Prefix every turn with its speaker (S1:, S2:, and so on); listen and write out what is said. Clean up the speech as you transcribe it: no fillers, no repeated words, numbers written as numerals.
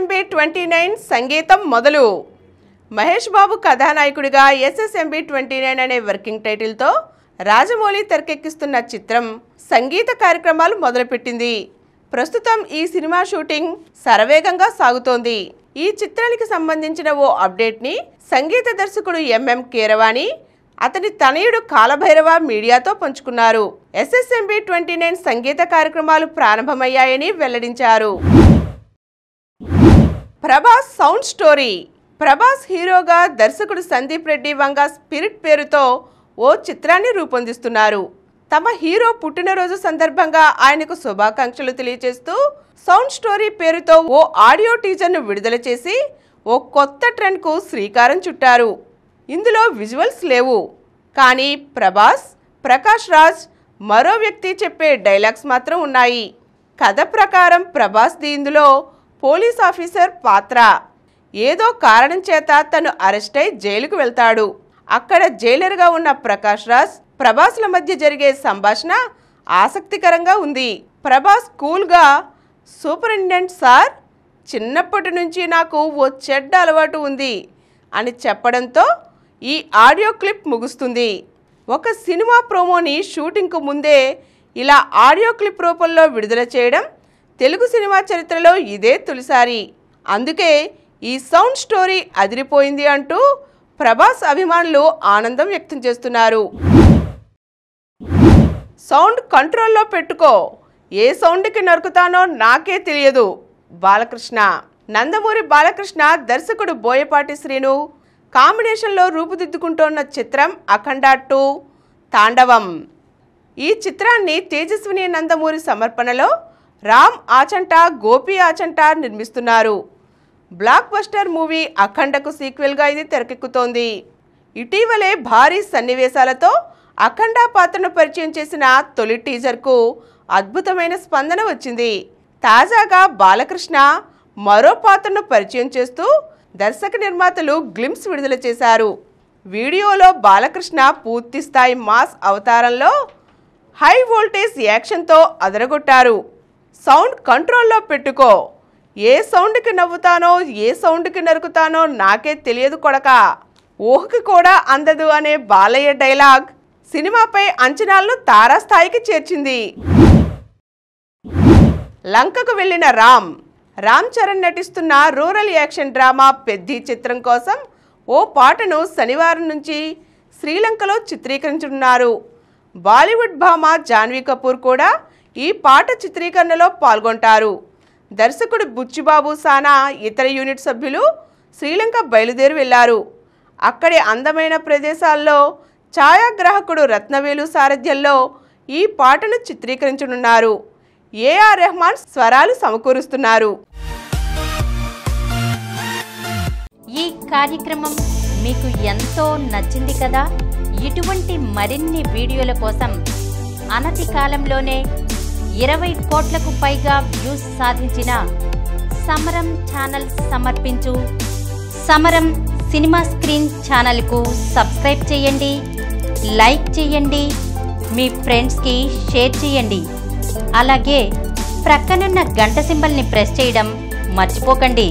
S1: SSMB29 సంగీతం మొదలు. మహేష్ బాబు కథానాయకుడిగా SSMB29 అనే వర్కింగ్ టైటిల్తో రాజమౌళి తెరకెక్కిస్తున్న చిత్రం సంగీత కార్యక్రమాలు మొదలుపెట్టింది. ప్రస్తుతం ఈ సినిమా షూటింగ్ శరవేగంగా సాగుతోంది. ఈ చిత్రానికి సంబంధించిన ఓ అప్డేట్ని సంగీత దర్శకుడు MM కీరవాణి, అతని తనయుడు కాలభైరవ మీడియాతో పంచుకున్నారు. SSMB29 సంగీత కార్యక్రమాలు ప్రారంభమయ్యాయని వెల్లడించారు. Prabhas sound story. ప్రభాస్ హీరోగా దర్శకుడు సందీప్ రెడ్డి వంగ స్పిరిట్ పేరుతో ఓ చిత్రాన్ని రూపొందిస్తున్నారు. తమ హీరో పుట్టినరోజు సందర్భంగా ఆయనకు శుభాకాంక్షలు తెలియజేస్తూ సౌండ్ స్టోరీ పేరుతో ఓ ఆడియో టీజర్ను విడుదల చేసి ఓ కొత్త ట్రెండ్కు శ్రీకారం చుట్టారు. ఇందులో విజువల్స్ లేవు, కానీ ప్రభాస్, ప్రకాష్ రాజ్, మరో వ్యక్తి చెప్పే డైలాగ్స్ మాత్రం ఉన్నాయి. కథ ప్రకారం ప్రభాస్ది ఇందులో పోలీస్ ఆఫీసర్ పాత్ర. ఏదో కారణం చేత తను అరెస్ట్ అయి జైలుకు వెళ్తాడు. అక్కడ జైలర్గా ఉన్న ప్రకాష్ రాజ్, ప్రభాస్ల మధ్య జరిగే సంభాషణ ఆసక్తికరంగా ఉంది. ప్రభాస్ కూల్గా, సూపరింటెండెంట్ సార్, చిన్నప్పటి నుంచి నాకు ఓ చెడ్డ అలవాటు ఉంది అని చెప్పడంతో ఈ ఆడియో క్లిప్ ముగుస్తుంది. ఒక సినిమా ప్రోమోని షూటింగ్కు ముందే ఇలా ఆడియో క్లిప్ రూపంలో విడుదల చేయడం తెలుగు సినిమా చరిత్రలో ఇదే తొలిసారి. అందుకే ఈ సౌండ్ స్టోరీ అదిరిపోయింది అంటూ ప్రభాస్ అభిమానులు ఆనందం వ్యక్తం చేస్తున్నారు. సౌండ్ కంట్రోల్లో పెట్టుకో, ఏ సౌండ్కి నరుకుతానో నాకే తెలియదు. బాలకృష్ణ. నందమూరి బాలకృష్ణ, దర్శకుడు బోయపాటి శ్రీను కాంబినేషన్లో రూపుదిద్దుకుంటోన్న చిత్రం అఖండ 2 తాండవం. ఈ చిత్రాన్ని తేజస్విని నందమూరి సమర్పణలో రామ్ ఆచంట, గోపి ఆచంట నిర్మిస్తున్నారు. బ్లాక్ బస్టర్ మూవీ అఖండకు సీక్వెల్గా ఇది తెరకెక్కుతోంది. ఇటీవలే భారీ సన్నివేశాలతో అఖండ పాత్రను పరిచయం చేసిన తొలి టీజర్కు అద్భుతమైన స్పందన వచ్చింది. తాజాగా బాలకృష్ణ మరో పాత్రను పరిచయం చేస్తూ దర్శక నిర్మాతలు గ్లింప్స్ విడుదల చేశారు. వీడియోలో బాలకృష్ణ పూర్తి స్థాయి మాస్ అవతారంలో హై వోల్టేజ్ యాక్షన్తో అదరగొట్టారు. సౌండ్ కంట్రోల్లో పెట్టుకో, ఏ సౌండ్కి నవ్వుతానో ఏ సౌండ్కి నరుకుతానో నాకే తెలియదు కొడకా, ఊహకి కూడా అందదు అనే బాలయ్య డైలాగ్ సినిమాపై అంచనాలను తారాస్థాయికి చేర్చింది. లంకకు వెళ్లిన రామ్ చరణ్ నటిస్తున్న రూరల్ యాక్షన్ డ్రామా పెద్ది చిత్రం కోసం ఓ పాటను శనివారం నుంచి శ్రీలంకలో చిత్రీకరించనున్నారు. బాలీవుడ్ భామ జాన్వీ కపూర్ కూడా ఈ పాట చిత్రీకరణలో పాల్గొంటారు. దర్శకుడు బుచ్చిబాబు సానా ఇతర యూనిట్ సభ్యులు శ్రీలంక బయలుదేరి వెళ్లారు. అక్కడి అందమైన ప్రదేశాల్లో ఛాయాగ్రాహకుడు రత్నవేలు సారథ్యంలో ఈ పాటను చిత్రీకరించనున్నారు. AR రెహమాన్ స్వరాలు సమకూరుస్తున్నారు.
S2: ఈ కార్యక్రమం మీకు ఎంతో నచ్చింది కదా. ఇటువంటి మరిన్ని వీడియోల కోసం అనతి కాలంలోనే 20 కోట్లకు పైగా వ్యూస్ సాధించిన సమరం ఛానల్ సమర్పించు సమరం సినిమా స్క్రీన్ ఛానల్కు సబ్స్క్రైబ్ చేయండి, లైక్ చేయండి, మీ ఫ్రెండ్స్కి షేర్ చేయండి. అలాగే ప్రక్కనున్న గంట సింబల్ని ప్రెస్ చేయడం మర్చిపోకండి.